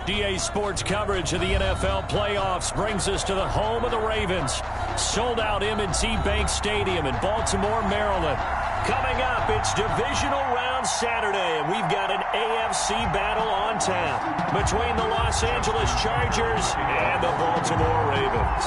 EA Sports coverage of the NFL playoffs brings us to the home of the Ravens. Sold out M&T Bank Stadium in Baltimore, Maryland. Coming up, it's divisional round Saturday, and we've got an AFC battle on tap between the Los Angeles Chargers and the Baltimore Ravens.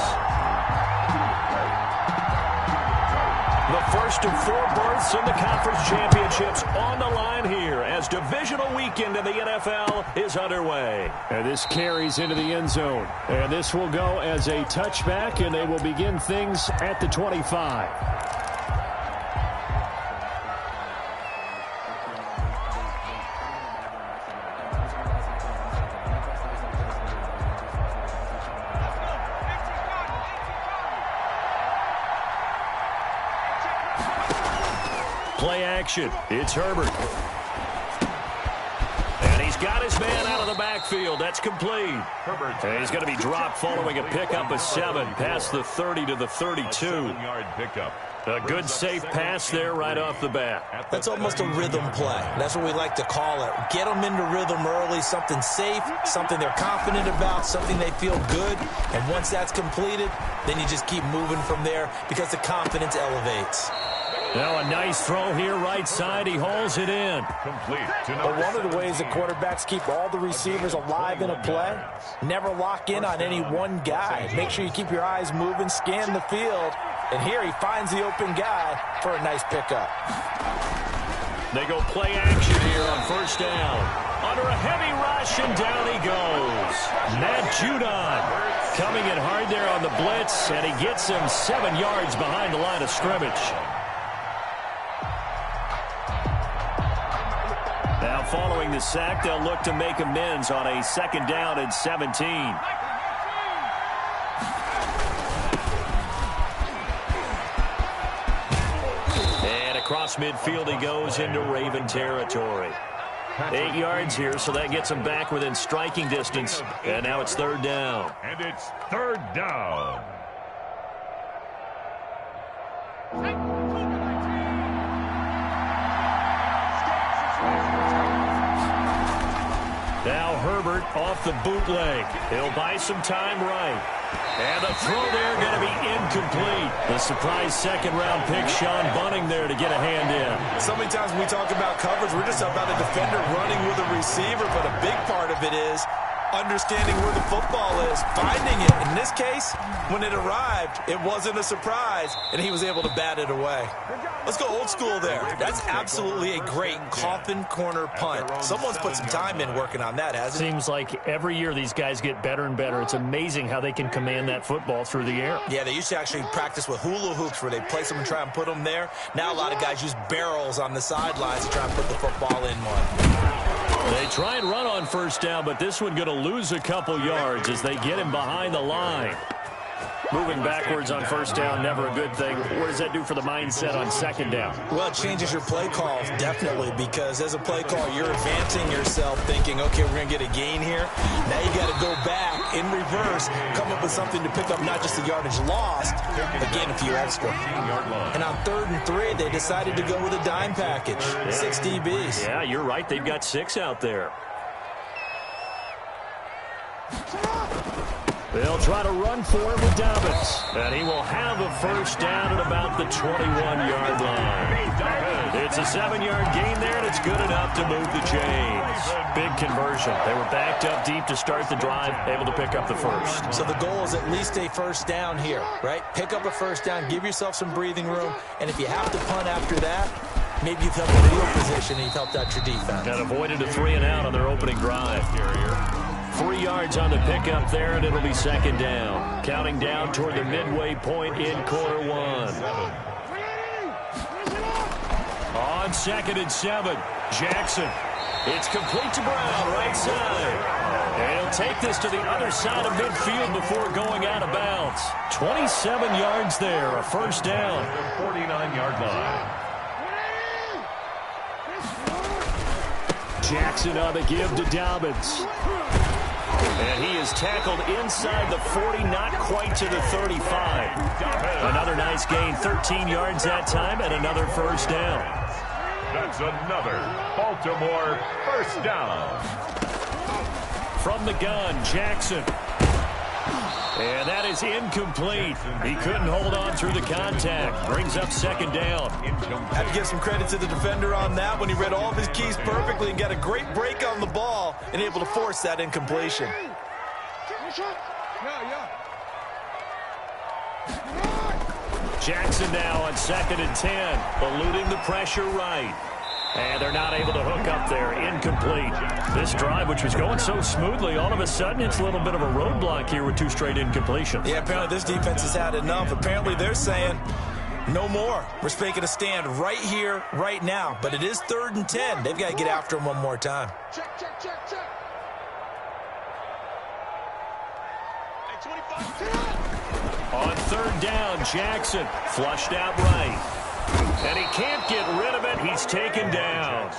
The first of 4 berths in the conference championships on the line here as divisional weekend in the NFL is underway. And this carries into the end zone. And this will go as a touchback, and they will begin things at the 25. Play action. It's Herbert. And he's got his man out of the backfield. That's complete. And he's going to be dropped following a pickup of 7 past the 30 to the 32. Yard pickup. A good safe pass there right off the bat. That's almost a rhythm play. That's what we like to call it. Get them into rhythm early, something safe, something they're confident about, something they feel good. And once that's completed, then you just keep moving from there because the confidence elevates. Now a nice throw here right side. He hauls it in. Complete. But one of the ways that quarterbacks keep all the receivers alive in a play, never lock in on any one guy. Make sure you keep your eyes moving, scan the field. And here he finds the open guy for a nice pickup. They go play action here on first down. Under a heavy rush, and down he goes. Matt Judon coming in hard there on the blitz, and he gets him 7 yards behind the line of scrimmage. Now following the sack, they'll look to make amends on a 2nd down and 17. And across midfield he goes into Raven territory. 8 yards here, so that gets him back within striking distance. And now it's 3rd down. And it's 3rd down. Now Herbert off the bootleg. He'll buy some time right. And the throw there going to be incomplete. The surprise 2nd-round pick, Sean Bunting there to get a hand in. So many times when we talk about coverage, we're just about a defender running with a receiver, but a big part of it is understanding where the football is, finding it. In this case, when it arrived, it wasn't a surprise, and he was able to bat it away. Let's go old school there. That's absolutely a great coffin corner punt. Someone's put some time in working on that, hasn't it? Seems like every year these guys get better and better. It's amazing how they can command that football through the air. Yeah, they used to actually practice with hula hoops where they place them and try and put them there. Now a lot of guys use barrels on the sidelines to try and put the football in one. They try and run on first down, but this one going to lose a couple yards as they get him behind the line. Moving backwards on first down, never a good thing. What does that do for the mindset on 2nd down? Well, it changes your play calls, definitely, because as a play call, you're advancing yourself thinking, okay, we're going to get a gain here. Now you got to go back in reverse, come up with something to pick up not just the yardage lost, but gain a few extra. And on 3rd and 3, they decided to go with a dime package, 6 DBs. Yeah, you're right. They've got 6 out there. They'll try to run for him with Dobbins. And he will have a first down at about the 21-yard line. It's a 7-yard gain there, and it's good enough to move the chains. Big conversion. They were backed up deep to start the drive, able to pick up the first. So the goal is at least a first down here, right? Pick up a first down, give yourself some breathing room, and if you have to punt after that, maybe you've helped the field position and you've helped out your defense. And avoided a 3-and-out on their opening drive. 3 yards on the pickup there, and it'll be 2nd down. Counting down toward the midway point in quarter 1. On 2nd and 7, Jackson. It's complete to Brown, right side. And he'll take this to the other side of midfield before going out of bounds. 27 yards there, a first down. 49-yard line. Jackson on the give to Dobbins. And he is tackled inside the 40, not quite to the 35. Another nice gain, 13 yards that time, and another first down. That's another Baltimore first down. From the gun, Jackson. And that is incomplete. He couldn't hold on through the contact. Brings up second down. Have to give some credit to the defender on that when he read all of his keys perfectly and got a great break on the ball and able to force that incompletion. Jackson now on 2nd and 10, eluding the pressure right. And they're not able to hook up there. Incomplete. This drive, which was going so smoothly, all of a sudden it's a little bit of a roadblock here with 2 straight incompletions. Yeah, apparently this defense has had enough. Apparently they're saying no more. We're making a stand right here, right now. But it is 3rd and 10. They've got to get after him one more time. Check. On 3rd down, Jackson flushed out right. And he can't get rid of it. He's taken down.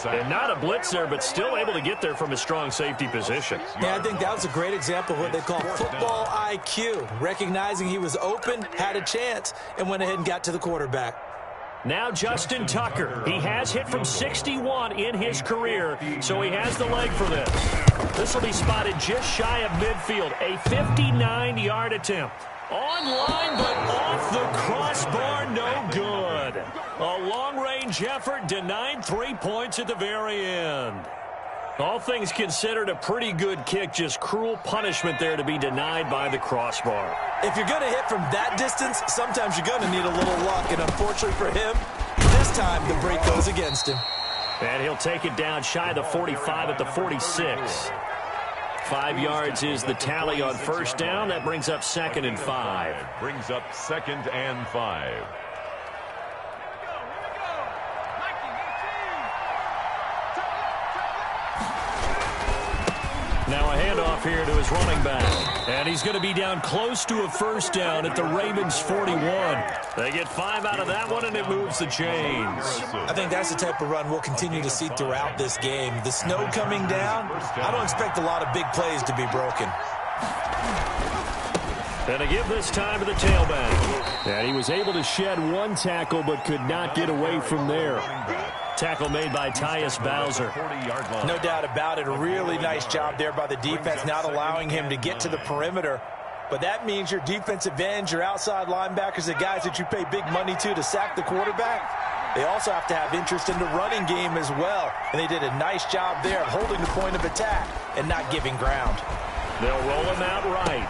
And not a blitzer, but still able to get there from a strong safety position. Yeah, I think that was a great example of what they call football IQ. Recognizing he was open, had a chance, and went ahead and got to the quarterback. Now Justin Tucker. He has hit from 61 in his career, so he has the leg for this. This will be spotted just shy of midfield. A 59-yard attempt. Online, but off the crossbar, no good. A long-range effort denied 3 points at the very end. All things considered, a pretty good kick, just cruel punishment there to be denied by the crossbar. If you're going to hit from that distance, sometimes you're going to need a little luck, and unfortunately for him, this time the break goes against him. And he'll take it down shy of the 45 at the 46. 5 yards is the tally on 1st down. That brings up 2nd and 5. Brings up 2nd and 5. Now a handoff here to his running back. And he's going to be down close to a 1st down at the Ravens 41. They get 5 out of that one, and it moves the chains. I think that's the type of run we'll continue to see throughout this game. The snow coming down, I don't expect a lot of big plays to be broken. And to give this time to the tailback. And he was able to shed 1 tackle, but could not get away from there. Tackle made by Tyus Bowser. No doubt about it. A really nice job there by the defense, not allowing him to get to the perimeter. But that means your defensive ends, your outside linebackers, the guys that you pay big money to sack the quarterback, they also have to have interest in the running game as well. And they did a nice job there of holding the point of attack and not giving ground. They'll roll him out right.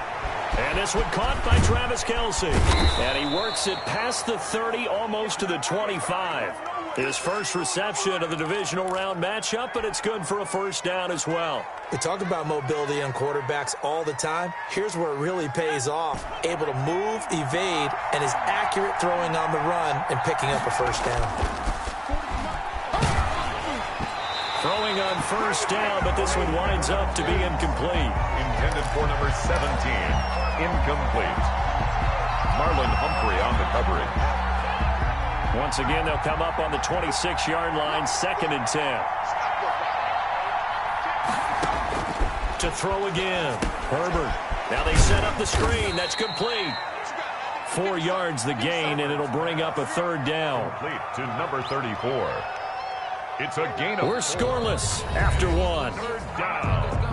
And this one caught by Travis Kelce. And he works it past the 30, almost to the 25. His first reception of the divisional round matchup, but it's good for a 1st down as well. We talk about mobility on quarterbacks all the time. Here's where it really pays off. Able to move, evade, and is accurate throwing on the run and picking up a 1st down. Throwing on 1st down, but this one winds up to be incomplete. Intended for number 17. Incomplete. Marlon Humphrey on the coverage. Once again, they'll come up on the 26-yard line, 2nd and 10. To throw again, Herbert. Now they set up the screen. That's complete. 4 yards the gain, and it'll bring up a 3rd down. Complete to number 34. It's a gain of 4. We're scoreless after 1. 3rd down.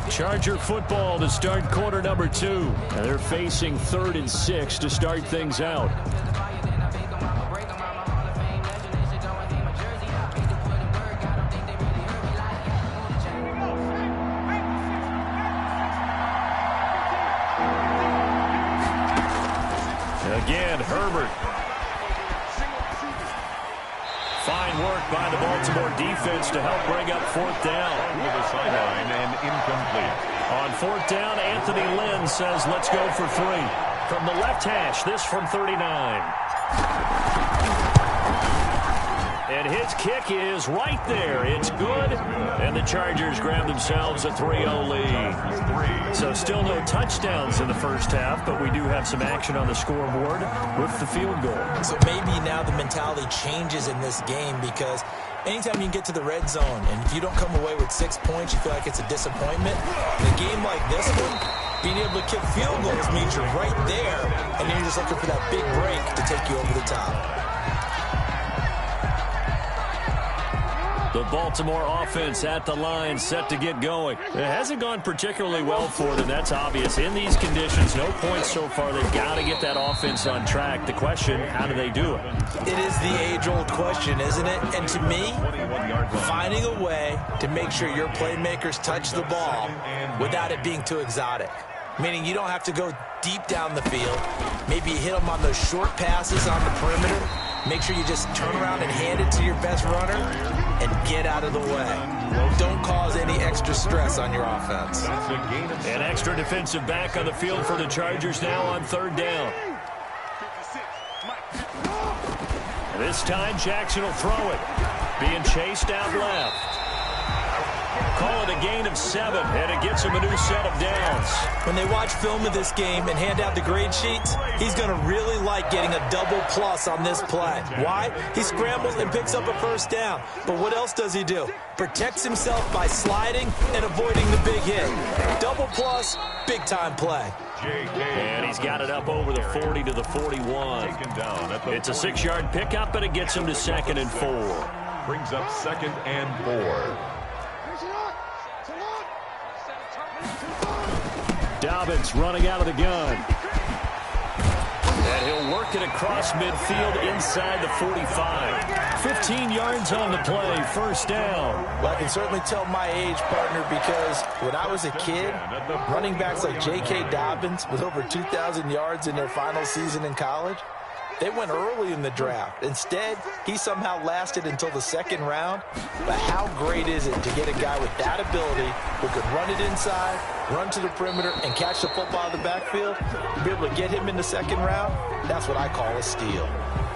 Charger football to start quarter number 2. And they're facing 3rd and 6 to start things out. Again, Herbert. Fine work by the Baltimore defense to help bring up 4th down. To the sideline and incomplete. On 4th down, Anthony Lynn says, let's go for 3. From the left hash, this from 39. And his kick is right there. It's good. And the Chargers grab themselves a 3-0 lead. So still no touchdowns in the first half, but we do have some action on the scoreboard with the field goal. So maybe now the mentality changes in this game because anytime you can get to the red zone and if you don't come away with 6 points, you feel like it's a disappointment. In a game like this one, being able to kick field goals means you're right there, and then you're just looking for that big break to take you over the top. The Baltimore offense at the line, set to get going. It hasn't gone particularly well for them, that's obvious. In these conditions, no points so far. They've got to get that offense on track. The question, how do they do it? It is the age-old question, isn't it? And to me, finding a way to make sure your playmakers touch the ball without it being too exotic. Meaning you don't have to go deep down the field. Maybe you hit them on those short passes on the perimeter. Make sure you just turn around and hand it to your best runner and get out of the way. Don't cause any extra stress on your offense. An extra defensive back on the field for the Chargers now on third down. And this time Jackson will throw it. Being chased out left. Call it a gain of 7, and it gets him a new set of downs. When they watch film of this game and hand out the grade sheets, he's going to really like getting a double plus on this play. Why? He scrambles and picks up a first down. But what else does he do? Protects himself by sliding and avoiding the big hit. Double plus, big-time play. And he's got it up over the 40 to the 41. It's a 6-yard pickup, and it gets him to 2nd and 4. Brings up 2nd and 4. Dobbins running out of the gun. And he'll work it across midfield inside the 45. 15 yards on the play, first down. Well, I can certainly tell my age, partner, because when I was a kid, running backs like J.K. Dobbins with over 2,000 yards in their final season in college, they went early in the draft. Instead, he somehow lasted until the 2nd round. But how great is it to get a guy with that ability who can run it inside, run to the perimeter, and catch the football out of the backfield? To be able to get him in the 2nd round, that's what I call a steal.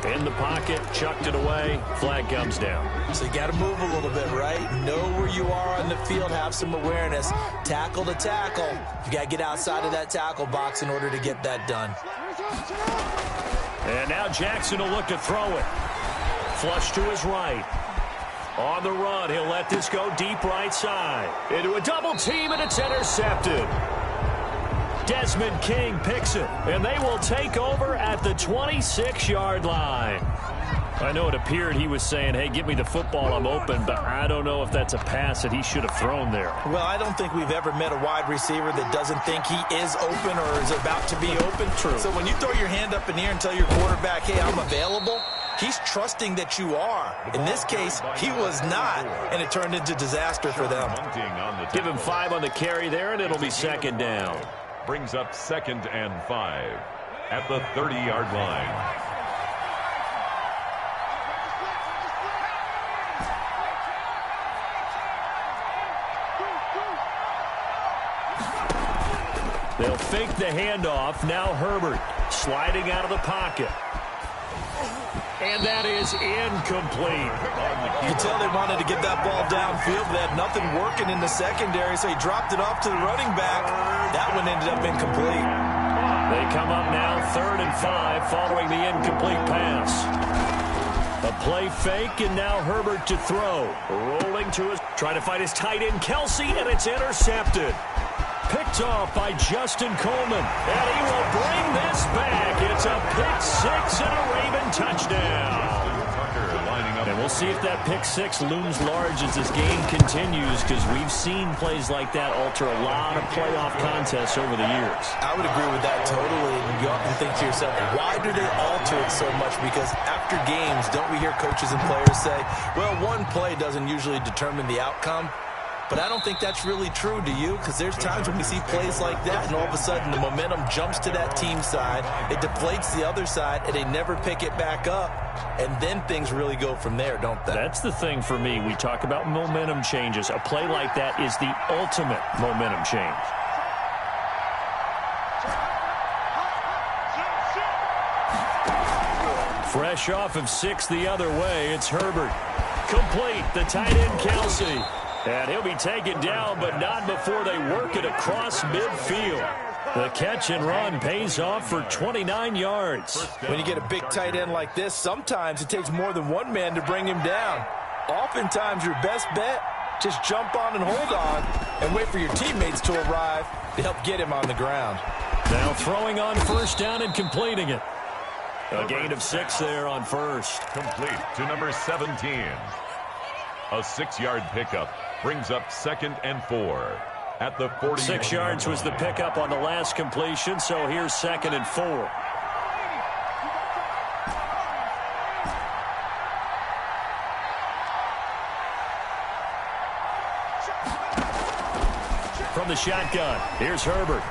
In the pocket, chucked it away, flag comes down. So you got to move a little bit, right? Know where you are on the field, have some awareness. Tackle to tackle. You got to get outside of that tackle box in order to get that done. And now Jackson will look to throw it. Flush to his right. On the run, he'll let this go deep right side. Into a double team, and it's intercepted. Desmond King picks it, and they will take over at the 26-yard line. I know it appeared he was saying, hey, give me the football, I'm open, but I don't know if that's a pass that he should have thrown there. Well, I don't think we've ever met a wide receiver that doesn't think he is open or is about to be open. True. So when you throw your hand up in the air and tell your quarterback, hey, I'm available, he's trusting that you are. In this case, he was not, and it turned into disaster for them. Give him 5 on the carry there, and it'll be 2nd down. Brings up 2nd and 5 at the 30-yard line. They'll fake the handoff. Now Herbert sliding out of the pocket. And that is incomplete. You can tell they wanted to get that ball downfield, but they had nothing working in the secondary, so he dropped it off to the running back. That one ended up incomplete. They come up now 3rd and 5 following the incomplete pass. A play fake, and now Herbert to throw. Rolling to his, trying to find his tight end, Kelsey, and it's intercepted. Picked off by Justin Coleman, and he will bring this back. It's a pick 6 and a Raven touchdown. And we'll see if that pick 6 looms large as this game continues, because we've seen plays like that alter a lot of playoff contests over the years. I would agree with that totally. And you often think to yourself, why do they alter it so much? Because after games, don't we hear coaches and players say, well, one play doesn't usually determine the outcome? But I don't think that's really true, do you? Because there's times when we see plays like that, and all of a sudden the momentum jumps to that team side, it deflates the other side, and they never pick it back up, and then things really go from there, don't they? That's the thing for me. We talk about momentum changes. A play like that is the ultimate momentum change. Fresh off of 6 the other way, it's Herbert. Complete, the tight end Kelsey. And he'll be taken down, but not before they work it across midfield. The catch and run pays off for 29 yards. When you get a big tight end like this, sometimes it takes more than one man to bring him down. Oftentimes, your best bet, just jump on and hold on and wait for your teammates to arrive to help get him on the ground. Now throwing on first down and completing it. A gain of 6 there on first. Complete to number 17. A 6-yard pickup brings up 2nd and 4 at the 40. 6 yards was the pickup on the last completion, so here's 2nd and 4. From the shotgun, here's Herbert.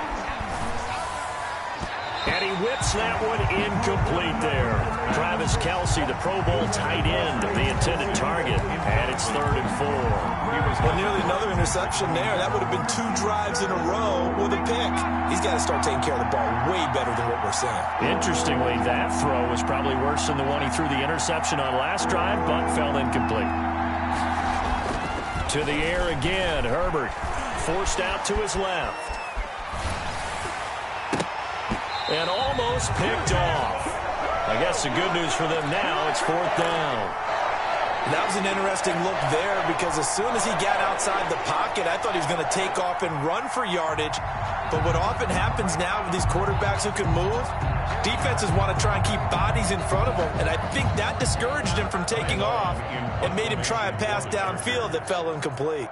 And he whips that one incomplete there. Travis Kelce, the Pro Bowl tight end, the intended target. And it's 3rd and 4. Well, nearly another interception there. That would have been 2 drives in a row with a pick. He's got to start taking care of the ball way better than what we're seeing. Interestingly, that throw was probably worse than the one he threw the interception on last drive, but fell incomplete. To the air again, Herbert. Forced out to his left. And almost picked off. I guess the good news for them now, it's 4th down. That was an interesting look there because as soon as he got outside the pocket, I thought he was going to take off and run for yardage. But what often happens now with these quarterbacks who can move, defenses want to try and keep bodies in front of them. And I think that discouraged him from taking off and made him try a pass downfield that fell incomplete.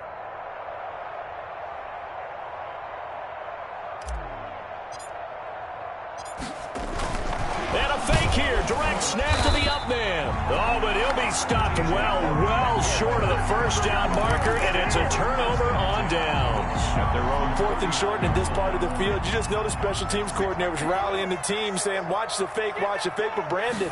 Here, direct snap to the up man. Oh, but he'll be stopped well short of the first down marker, and it's a turnover on downs. At their own 4th and short in this part of the field, you just notice special teams coordinators rallying the team saying, watch the fake for Brandon.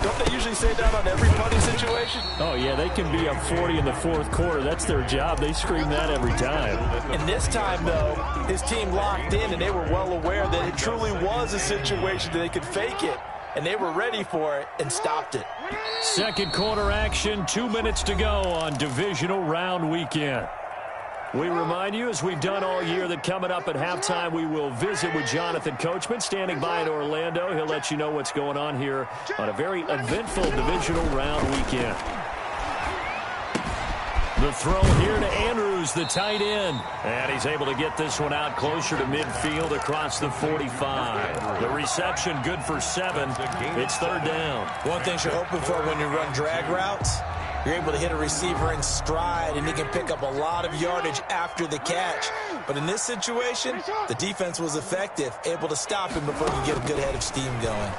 Don't they usually say that on every punting situation? Oh, yeah, they can be up 40 in the 4th quarter. That's their job. They scream that every time. And this time, though, his team locked in, and they were well aware that it truly was a situation that they could fake it. And they were ready for it and stopped it. 2nd quarter action, 2 minutes to go on divisional round weekend. We remind you, as we've done all year, that coming up at halftime, we will visit with Jonathan Coachman, standing by in Orlando. He'll let you know what's going on here on a very eventful divisional round weekend. The throw here to Andrews, the tight end. And he's able to get this one out closer to midfield across the 45. The reception good for 7. It's 3rd down. One thing you're hoping for when you run drag routes, you're able to hit a receiver in stride, and he can pick up a lot of yardage after the catch. But in this situation, the defense was effective, able to stop him before he could get a good head of steam going.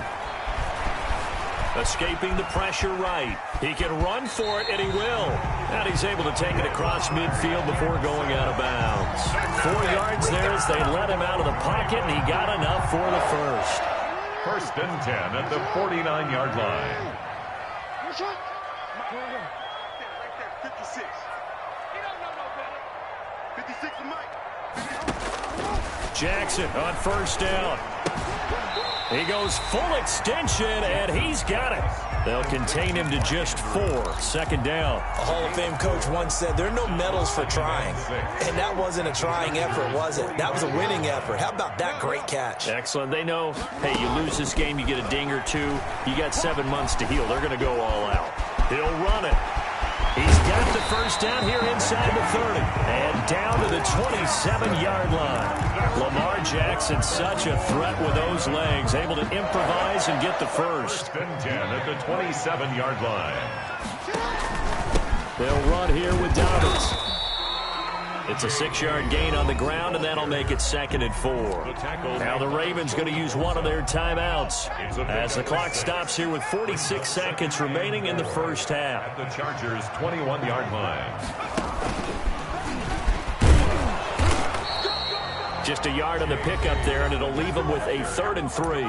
Escaping the pressure right. He can run for it, and he will. And he's able to take it across midfield before going out of bounds. 4 yards there as they let him out of the pocket, and he got enough for the first. 1st and 10 at the 49-yard line. 56. 56 for Mike. Jackson on 1st down. He goes full extension, and he's got it. They'll contain him to just 4. 2nd down. A Hall of Fame coach once said, there are no medals for trying. And that wasn't a trying effort, was it? That was a winning effort. How about that great catch? Excellent. They know, hey, you lose this game, you get a ding or 2. You got 7 months to heal. They're going to go all out. He'll run it. He's got the first down here inside the 30. And down to the 27-yard line. Lamar Jackson, such a threat with those legs, able to improvise and get the first. 1st and 10 at the 27-yard line. They'll run here with Dobbins. It's a 6-yard gain on the ground, and that'll make it 2nd and 4. Now the Ravens going to use one of their timeouts as the clock stops here with 46 seconds remaining in the first half. At the Chargers' 21-yard line. Just a yard on the pickup there, and it'll leave them with a 3rd and 3.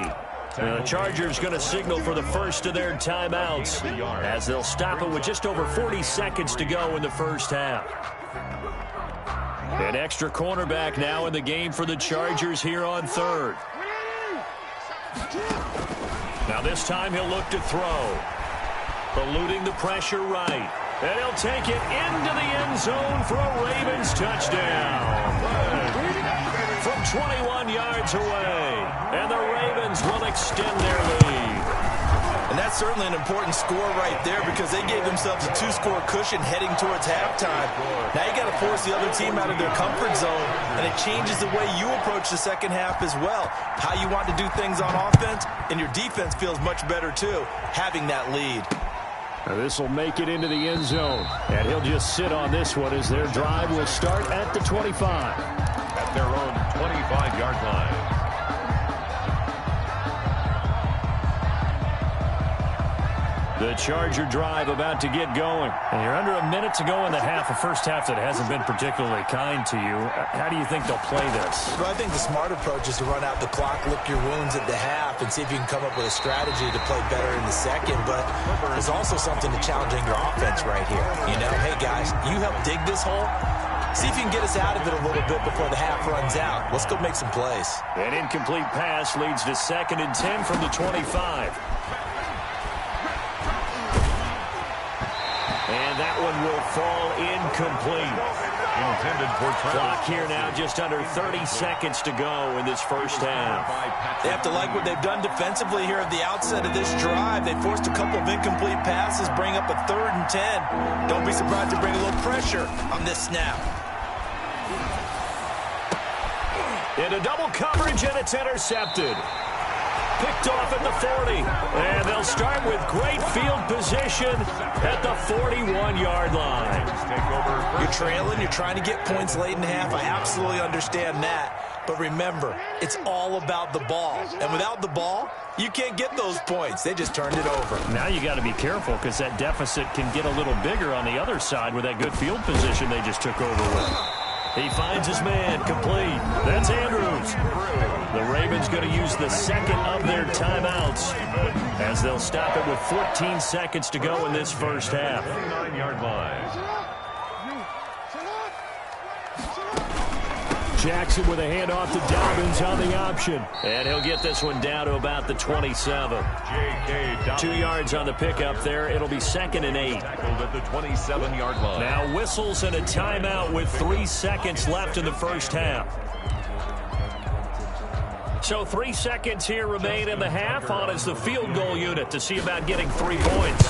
Now the Chargers going to signal for the first of their timeouts as they'll stop it with just over 40 seconds to go in the first half. An extra cornerback now in the game for the Chargers here on 3rd. Now this time he'll look to throw. Eluding the pressure right. And he'll take it into the end zone for a Ravens touchdown. From 21 yards away. And the Ravens will extend their lead. And that's certainly an important score right there because they gave themselves a 2-score cushion heading towards halftime. Now you got to force the other team out of their comfort zone, and it changes the way you approach the second half as well. How you want to do things on offense, and your defense feels much better too, having that lead. This will make it into the end zone. And he'll just sit on this one as their drive will start at the 25. At their own 25-yard line. The Charger drive about to get going. And you're under a minute to go in the half, a first half that hasn't been particularly kind to you. How do you think they'll play this? Well, I think the smart approach is to run out the clock, lick your wounds at the half, and see if you can come up with a strategy to play better in the second. But there's also something to challenging your offense right here. You know, hey, guys, you help dig this hole. See if you can get us out of it a little bit before the half runs out. Let's go make some plays. An incomplete pass leads to 2nd and 10 from the 25. And that one will fall incomplete. Intended for Clock here now, just under 30 seconds to go in this first half. They have to like what they've done defensively here at the outset of this drive. They forced a couple of incomplete passes, bring up a 3rd and 10. Don't be surprised to bring a little pressure on this snap. Into double coverage, and it's intercepted. Picked off at the 40. And they'll start with great field position at the 41-yard line. You're trailing. You're trying to get points late in half. I absolutely understand that. But remember, it's all about the ball. And without the ball, you can't get those points. They just turned it over. Now you got to be careful because that deficit can get a little bigger on the other side with that good field position they just took over with. He finds his man, complete. That's Andrews. The Ravens going to use the second of their timeouts as they'll stop it with 14 seconds to go in this first half. 39-yard line. Jackson with a handoff to Dobbins on the option. And he'll get this one down to about the 27. 2 yards on the pickup there. It'll be 2nd and 8. Tackled at the 27-yard line. Now whistles and a timeout with 3 seconds left in the first half. So 3 seconds here remain in the half. On is the field goal unit to see about getting 3 points.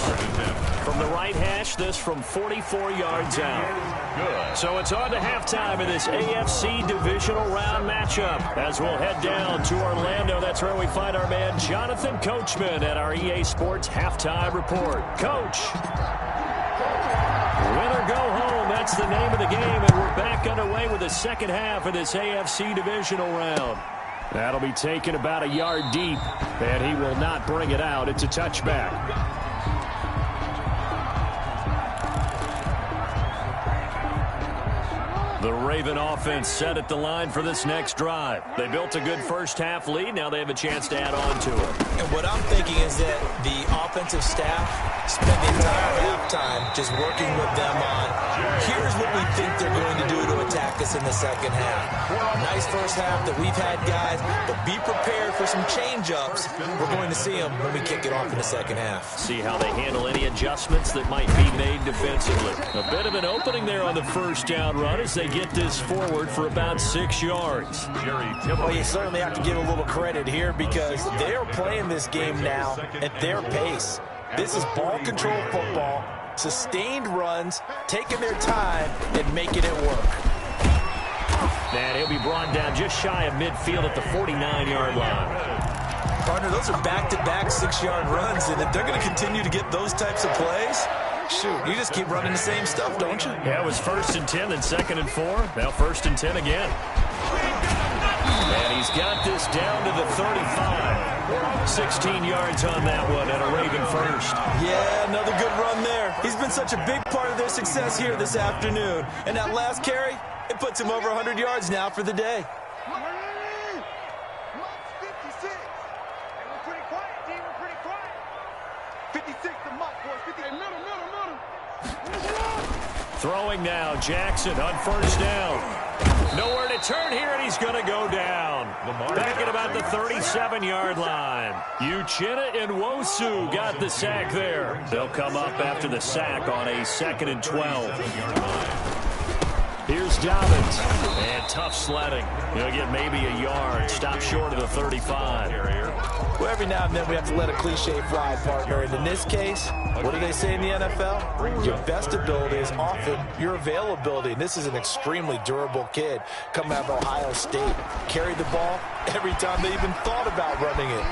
From the right hash, this from 44 yards out. Good. So it's on to halftime in this AFC divisional round matchup. As we'll head down to Orlando, that's where we find our man Jonathan Coachman at our EA Sports Halftime Report. Coach. Win or go home, that's the name of the game, and we're back underway with the second half of this AFC divisional round. That'll be taken about a yard deep, and he will not bring it out. It's a touchback. The Raven offense set at the line for this next drive. They built a good first half lead. Now they have a chance to add on to it. And what I'm thinking is that the offensive staff spent the entire halftime just working with them on, here's what we think they're going to do to attack us in the second half. Nice first half that we've had, guys, but be prepared for some change-ups. We're going to see them when we kick it off in the second half. See how they handle any adjustments that might be made defensively. A bit of an opening there on the first down run as they get this forward for about 6 yards. Well, you certainly have to give a little credit here because they're playing this game now at their pace. This is ball control football, sustained runs, taking their time and making it work. And he'll be brought down just shy of midfield at the 49-yard line. Partner, those are back-to-back 6-yard runs, and if they're going to continue to get those types of plays, shoot, you just keep running the same stuff, don't you? Yeah, it was 1st and 10, then 2nd and 4. Now 1st and 10 again. And he's got this down to the 35. 16 yards on that one and a Raven first. Yeah, another good run there. He's been such a big part of their success here this afternoon. And that last carry, it puts him over 100 yards now for the day. 56. And we're pretty quiet, team. We're pretty quiet. 56 to Mike, boys. 58. Middle. Throwing now, Jackson on first down. Nowhere to turn here, and he's going to go down. Back at about the 37-yard line. Uchenna and Nwosu got the sack there. They'll come up after the sack on a 2nd and 12. Here's Dobbins. And tough sledding. He'll get maybe a yard. Stop short of the 35. Well, every now and then we have to let a cliche fly, partner. And in this case, what do they say in the NFL? Your best ability is often your availability. And this is an extremely durable kid coming out of Ohio State. Carried the ball every time they even thought about running it.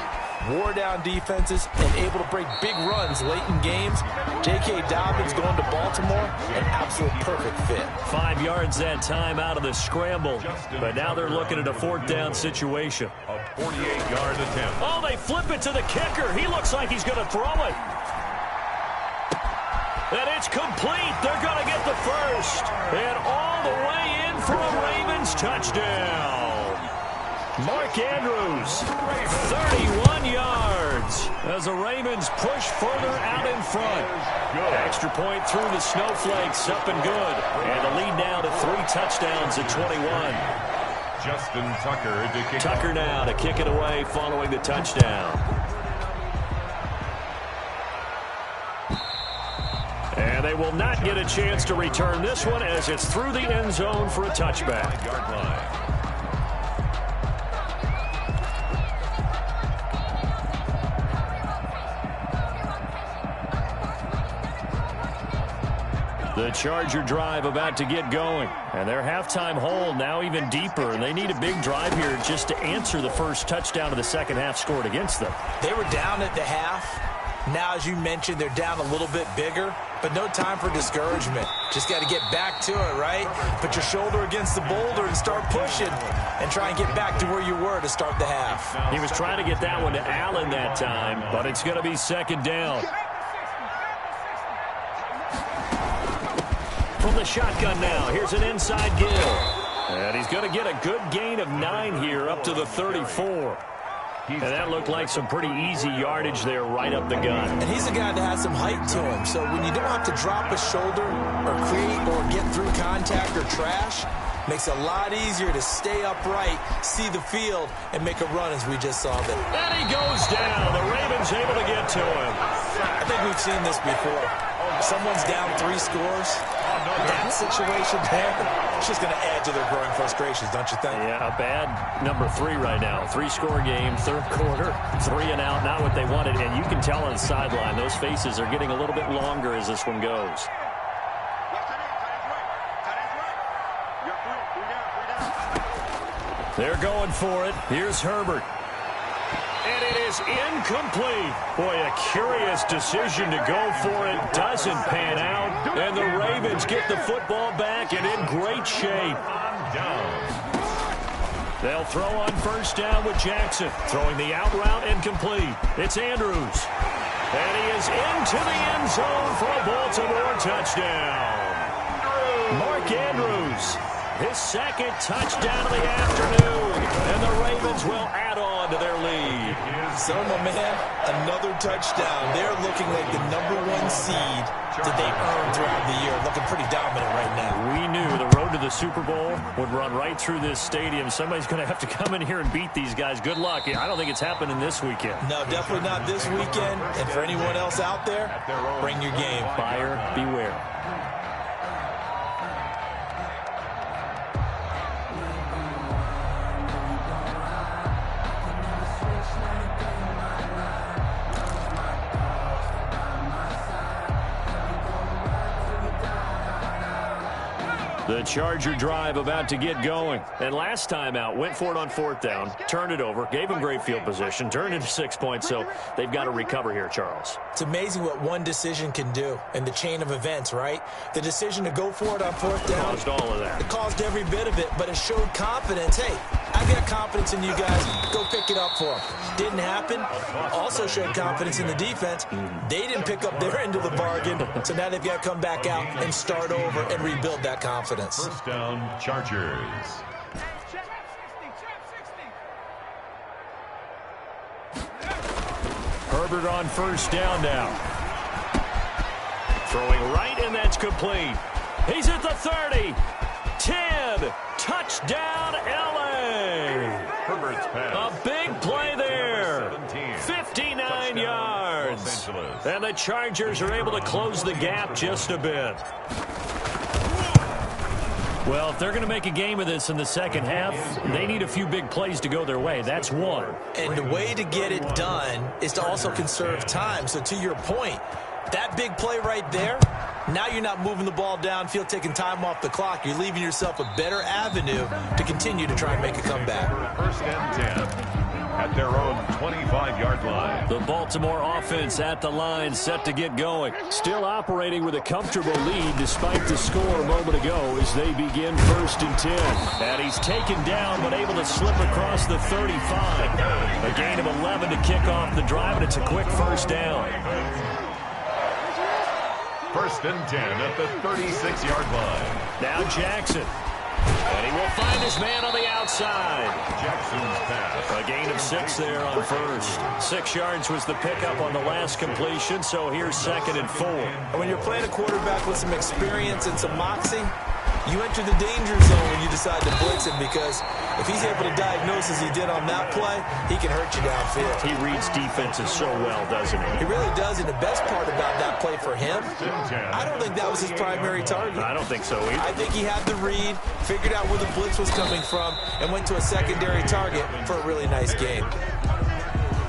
wore down defenses, and able to break big runs late in games. J.K. Dobbins going to Baltimore, an absolute perfect fit. 5 yards that time out of the scramble, but now they're looking at a 4th down situation. A 48-yard attempt. Oh, they flip it to the kicker. He looks like he's going to throw it. And it's complete. They're going to get the first. And all the way in for a Ravens touchdown. Mark Andrews, 31 yards as the Ravens push further out in front. Extra point through the snowflakes, up and good. And the lead now to 3 touchdowns at 21. Justin Tucker to kick Tucker off. now to kick it away following the touchdown. And they will not get a chance to return this one as it's through the end zone for a touchback. 5-yard line. The Charger drive about to get going. And their halftime hole now even deeper. And they need a big drive here just to answer the first touchdown of the second half scored against them. They were down at the half. Now, as you mentioned, they're down a little bit bigger, but no time for discouragement. Just got to get back to it, right? Put your shoulder against the boulder and start pushing and try and get back to where you were to start the half. He was trying to get that one to Allen that time, but it's going to be second down. From the shotgun now, here's an inside give. And he's going to get a good gain of 9 here up to the 34. And that looked like some pretty easy yardage there right up the gut. And he's a guy that has some height to him, so when you don't have to drop a shoulder or create or get through contact or trash, makes it a lot easier to stay upright, see the field, and make a run as we just saw there. And he goes down. The Ravens able to get to him. I think we've seen this before. Someone's down 3 scores. That situation there, it's just going to add to their growing frustrations, don't you think? Yeah, a bad number 3 right now. 3-score game, third quarter, 3 and out, not what they wanted. And you can tell on the sideline, those faces are getting a little bit longer as this one goes. They're going for it. Here's Herbert. And it is incomplete. Boy, a curious decision to go for it. Doesn't pan out. And the Ravens get the football back and in great shape. They'll throw on first down with Jackson. Throwing the out route incomplete. It's Andrews. And he is into the end zone for a Baltimore touchdown. Mark Andrews. His second touchdown of the afternoon. And the Ravens will add on to their lead. So, my man, another touchdown. They're looking like the #1 seed that they earned throughout the year. Looking pretty dominant right now. We knew the road to the Super Bowl would run right through this stadium. Somebody's going to have to come in here and beat these guys. Good luck. I don't think it's happening this weekend. No, definitely not this weekend. And for anyone else out there, bring your game. Buyer beware. The Charger drive about to get going. And last time out, went for it on 4th down, turned it over, gave them great field position, turned into 6 points, so they've got to recover here, Charles. It's amazing what one decision can do in the chain of events, right? The decision to go for it on 4th down. Caused all of that. It caused every bit of it, but it showed confidence. Hey, I got confidence in you guys. Go pick it up for them. Didn't happen. Also showed confidence in the defense. They didn't pick up their end of the bargain, so now they've got to come back out and start over and rebuild that confidence. First down, Chargers. Herbert on first down now. Throwing right, and that's complete. He's at the 30. 10. Touchdown, L.A. Herbert's pass. A big play there. 59 yards. And the Chargers are able to close the gap just a bit. Well, if they're going to make a game of this in the second half, they need a few big plays to go their way. That's one. And the way to get it done is to also conserve time. So to your point, that big play right there, now you're not moving the ball downfield, taking time off the clock. You're leaving yourself a better avenue to continue to try and make a comeback. First and 10. at their own 25-yard line. The Baltimore offense at the line, set to get going. Still operating with a comfortable lead despite the score a moment ago as they begin 1st and 10. And he's taken down but able to slip across the 35. A gain of 11 to kick off the drive, and it's a quick first down. 1st and 10 at the 36-yard line. Now Jackson. And he will find his man on the outside. Jackson's pass. A gain of 6 there on first. 6 yards was the pickup on the last completion, so here's 2nd and 4. And when you're playing a quarterback with some experience and some moxie, you enter the danger zone when you decide to blitz him, because if he's able to diagnose as he did on that play, he can hurt you downfield. He reads defenses so well, doesn't he? He really does, and the best part about that play for him, I don't think that was his primary target. I don't think so either. I think he had the read, figured out where the blitz was coming from, and went to a secondary target for a really nice game.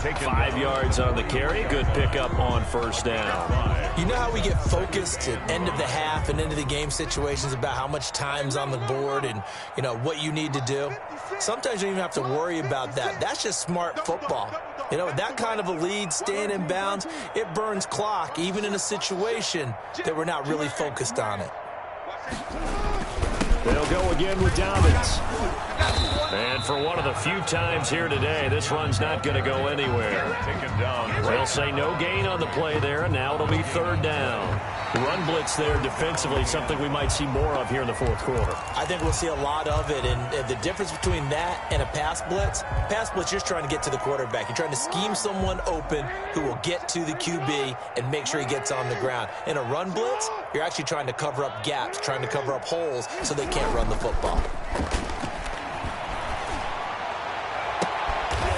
5 yards on the carry. Good pickup on first down. You know how we get focused at end of the half and into the game situations about how much time's on the board and, you know, what you need to do? Sometimes you don't even have to worry about that. That's just smart football. You know, that kind of a lead, staying in bounds, it burns clock, even in a situation that we're not really focused on it. They'll go again with Dobbins. And for one of the few times here today, this run's not going to go anywhere. Taken down. They'll say no gain on the play there, and now it'll be 3rd down. Run blitz there defensively, something we might see more of here in the 4th quarter. I think we'll see a lot of it, and the difference between that and a pass blitz, you're just trying to get to the quarterback. You're trying to scheme someone open who will get to the QB and make sure he gets on the ground. In a run blitz, you're actually trying to cover up gaps, trying to cover up holes so they can't run the football.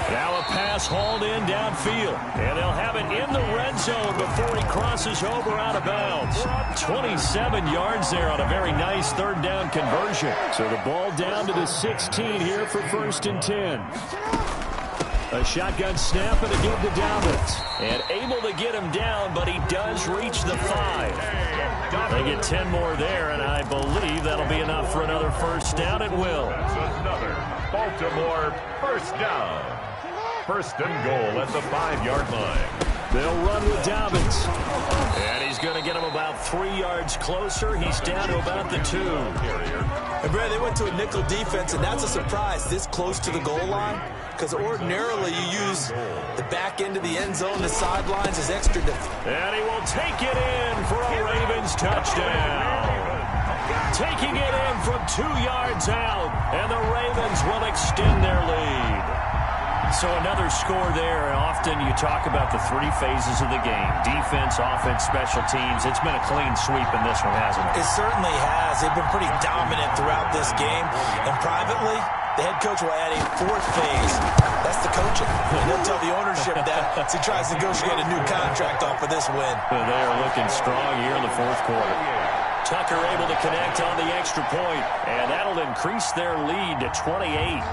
Now a pass hauled in downfield. And they'll have it in the red zone before he crosses over out of bounds. 27 yards there on a very nice 3rd down conversion. So the ball down to the 16 here for 1st and 10. A shotgun snap and a give to Dobbins. And able to get him down, but he does reach the 5. They get 10 more there, and I believe that'll be enough for another first down. It will. That's another Baltimore first down. 1st and goal at the 5-yard line. They'll run with Dobbins. And he's going to get him about 3 yards closer. He's down to about the 2. And Brad, they went to a nickel defense, and that's a surprise this close to the goal line, because ordinarily you use the back end of the end zone, the sidelines as extra defense. And he will take it in for a Ravens touchdown. Taking it in from 2 yards out, and the Ravens will extend their lead. So another score there, and often you talk about the 3 phases of the game. Defense, offense, special teams. It's been a clean sweep in this one, hasn't it? It certainly has. They've been pretty dominant throughout this game. And privately, the head coach will add a 4th phase. That's the coaching. And he'll tell the ownership that as he tries to negotiate a new contract off for this win. They are looking strong here in the 4th quarter. Tucker able to connect on the extra point, and that'll increase their lead to 28.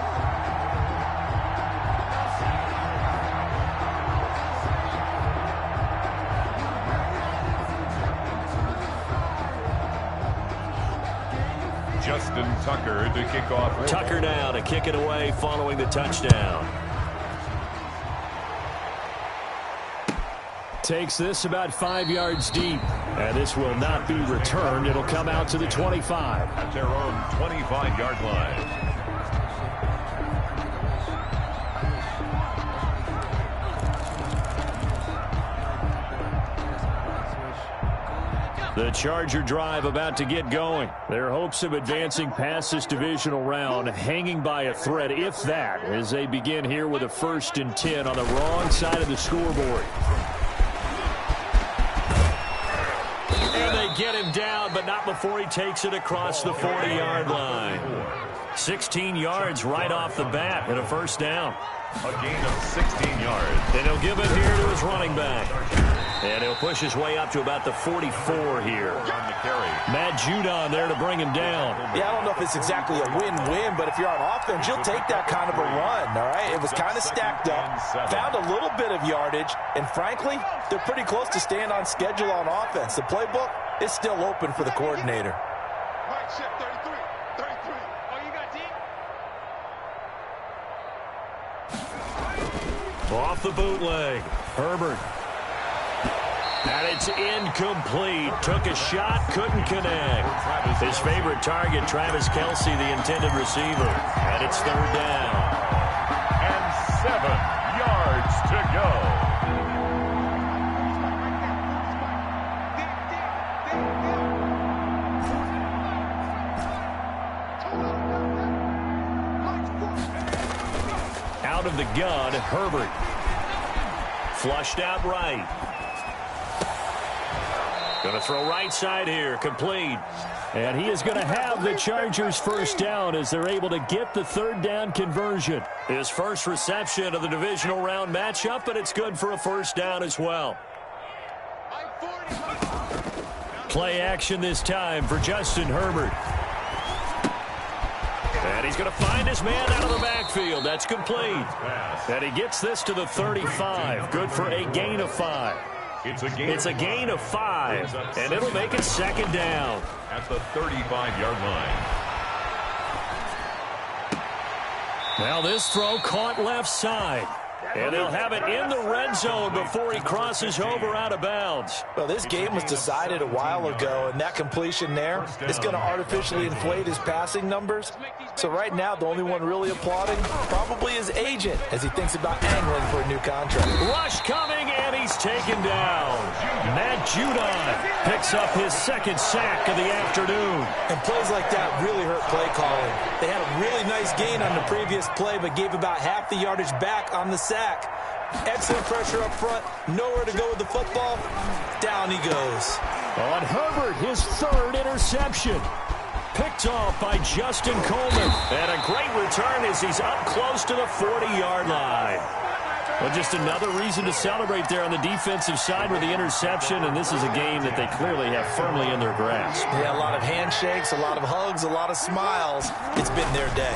Justin Tucker to kick off. Tucker now to kick it away following the touchdown. Takes this about 5 yards deep. And this will not be returned. It'll come out to the 25. At their own 25-yard line. The Charger drive about to get going. Their hopes of advancing past this divisional round hanging by a thread, if that, as they begin here with a 1st and 10 on the wrong side of the scoreboard. And they get him down, but not before he takes it across the 40-yard line. 16 yards right off the bat and a first down. A gain of 16 yards. And he'll give it here to his running back. And he'll push his way up to about the 44 here. On the carry. Matt Judon there to bring him down. Yeah, I don't know if it's exactly a win-win, but if you're on offense, you'll take that kind of a run, all right? It was kind of stacked up, found a little bit of yardage, and frankly, they're pretty close to staying on schedule on offense. The playbook is still open for the coordinator. Right shift, 33. 33. Oh, you got deep? Off the bootleg. Herbert. And it's incomplete. Took a shot, couldn't connect. His favorite target, Travis Kelce, the intended receiver. And it's third down. And 7 yards to go. Out of the gun, Herbert. Flushed out right. Going to throw right side here, complete. And he is going to have the Chargers first down as they're able to get the third down conversion. His first reception of the divisional round matchup, but it's good for a first down as well. Play action this time for Justin Herbert. And he's going to find his man out of the backfield. That's complete. And he gets this to the 35. Good for a gain of 5. It's a gain of 5, and it'll make it second down. At the 35-yard line. Now this throw caught left side. And they'll have it in the red zone before he crosses over out of bounds. Well, this game was decided a while ago, and that completion there is going to artificially inflate his passing numbers. So right now, the only one really applauding probably his agent as he thinks about angling for a new contract. Rush coming, and he's taken down. Matt Judon picks up his second sack of the afternoon. And plays like that really hurt play calling. They had a really nice gain on the previous play, but gave about half the yardage back on the sack. Excellent pressure up front. Nowhere to go with the football. Down he goes. On Herbert, his third interception. Picked off by Justin Coleman. And a great return as he's up close to the 40-yard line. Well, just another reason to celebrate there on the defensive side with the interception, and this is a game that they clearly have firmly in their grasp. Yeah, a lot of handshakes, a lot of hugs, a lot of smiles. It's been their day.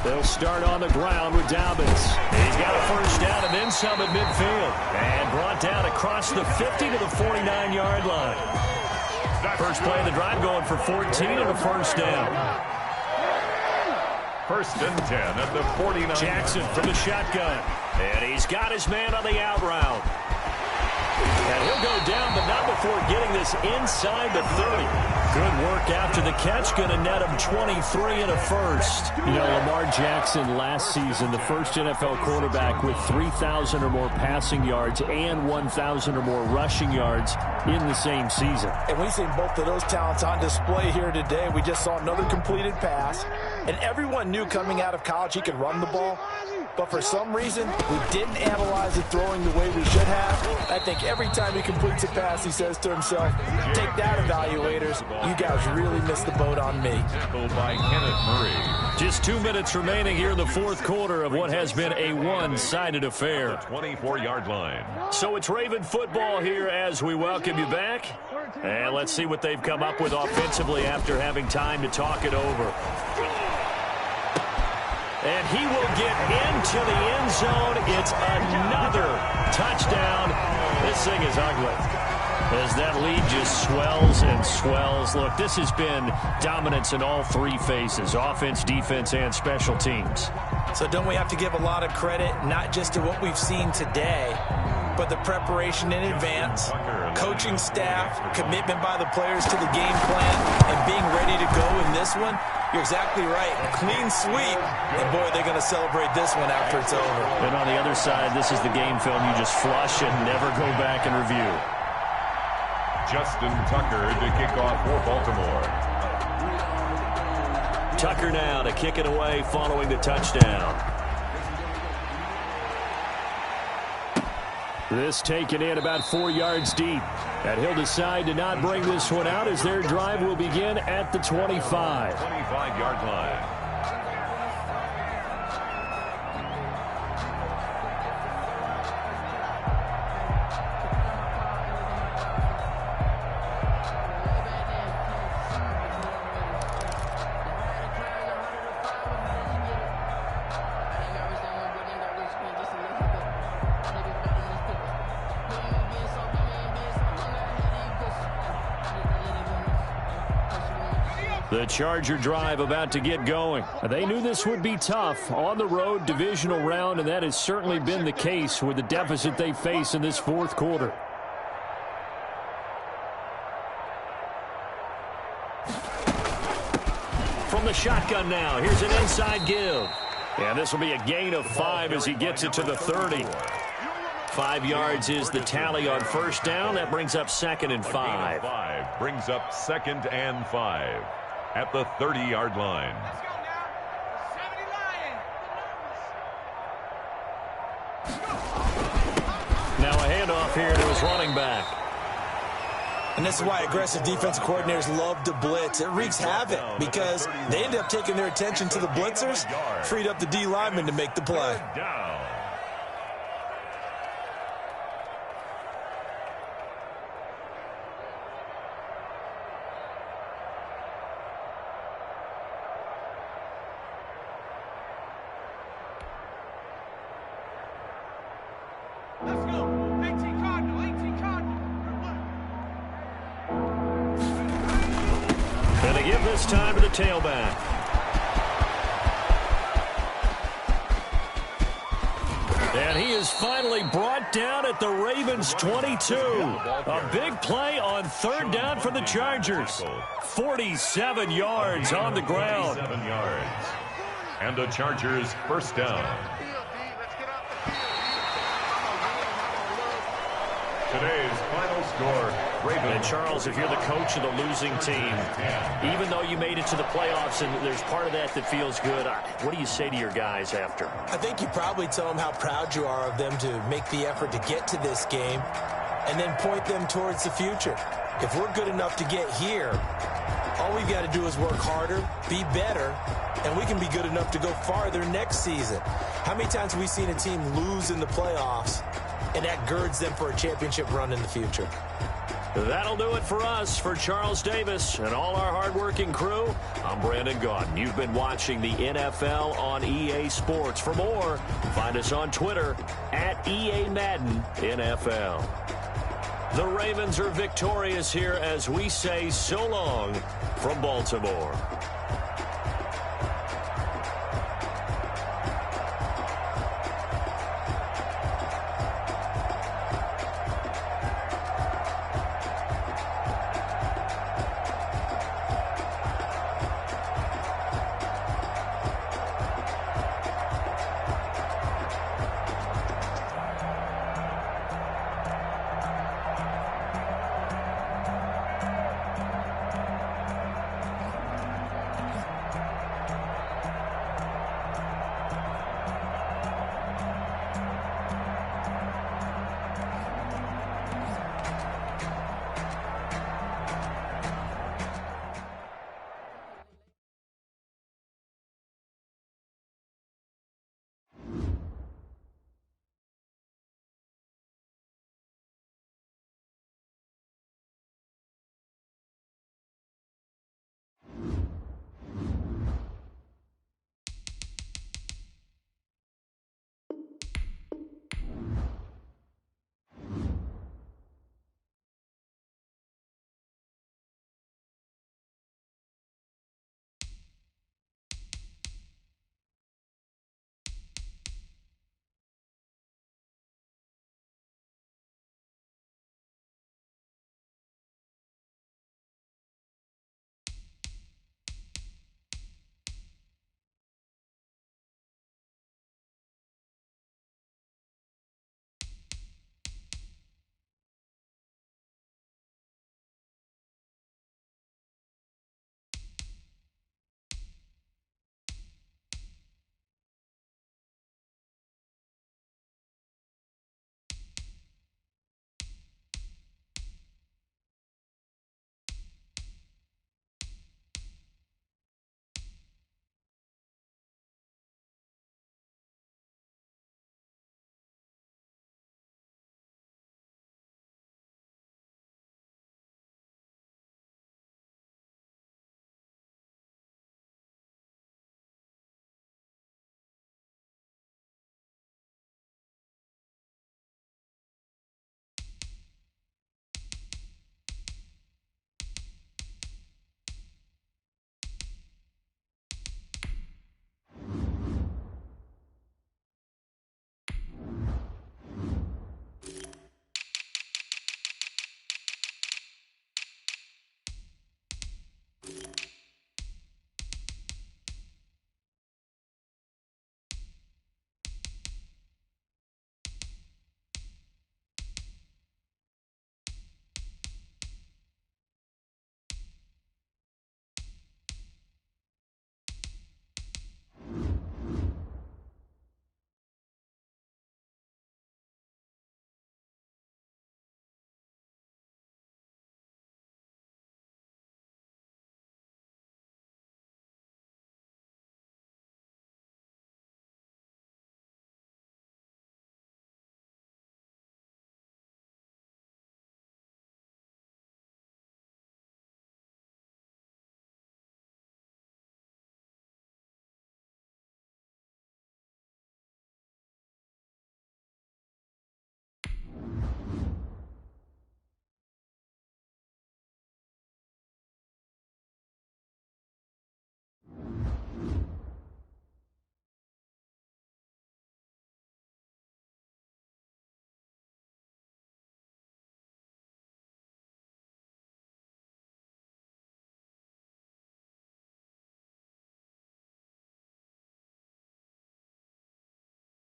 They'll start on the ground with Dobbins. He's got a first down and then some at midfield. And brought down across the 50 to the 49-yard line. First play of the drive going for 14 and a first down. First and 10 at the 49. Jackson from the shotgun. And he's got his man on the out route. And he'll go down, but not before getting this inside the 30. Good work after the catch. Going to net him 23 and a first. You know, Lamar Jackson last season, the first NFL quarterback with 3,000 or more passing yards and 1,000 or more rushing yards in the same season. And we've seen both of those talents on display here today. We just saw another completed pass. And everyone knew coming out of college he could run the ball. But for some reason, we didn't analyze it throwing the way we should have. I think every time he completes a pass, he says to himself, take that, evaluators. You guys really missed the boat on me. By Kenneth Murray. Just 2 minutes remaining here in the fourth quarter of what has been a one-sided affair. 24-yard line. So it's Raven football here as we welcome you back. And let's see what they've come up with offensively after having time to talk it over. And he will get into the end zone. It's another touchdown. This thing is ugly as that lead just swells and swells. Look, this has been dominance in all three phases, offense, defense, and special teams. So don't we have to give a lot of credit, not just to what we've seen today, but the preparation in advance, coaching staff, commitment by the players to the game plan, and being ready to go in this one? You're exactly right. Clean sweep. And, boy, they're going to celebrate this one after it's over. And on the other side, this is the game film you just flush and never go back and review. Justin Tucker to kick off for Baltimore. Tucker now to kick it away following the touchdown. This taken in about 4 yards deep. And he'll decide to not bring this one out as their drive will begin at the 25. 25-yard line. The Charger drive about to get going. They knew this would be tough on the road divisional round, and that has certainly been the case with the deficit they face in this fourth quarter. From the shotgun now, here's an inside give. And this will be a gain of 5 as he gets it to the 30. 5 yards is the tally on first down. That brings up 2nd and 5. Brings up 2nd and 5 at the 30-yard line. Now a handoff here to his running back. And this is why aggressive defensive coordinators love to blitz. It wreaks havoc because they end up taking their attention to the blitzers, freed up the D lineman to make the play. And they give this time to the tailback. And he is finally brought down at the Ravens' 22. A big play on 3rd down for the Chargers. 47 yards on the ground. 47 yards. And the Chargers first down. Today's final score, Ravens. And Charles, if you're the coach of the losing team, even though you made it to the playoffs and there's part of that feels good, what do you say to your guys after? I think you probably tell them how proud you are of them to make the effort to get to this game and then point them towards the future. If we're good enough to get here, all we've got to do is work harder, be better, and we can be good enough to go farther next season. How many times have we seen a team lose in the playoffs, and that girds them for a championship run in the future? That'll do it for us. For Charles Davis and all our hardworking crew, I'm Brandon Gaudin. You've been watching the NFL on EA Sports. For more, find us on Twitter at EA Madden NFL. The Ravens are victorious here as we say so long from Baltimore.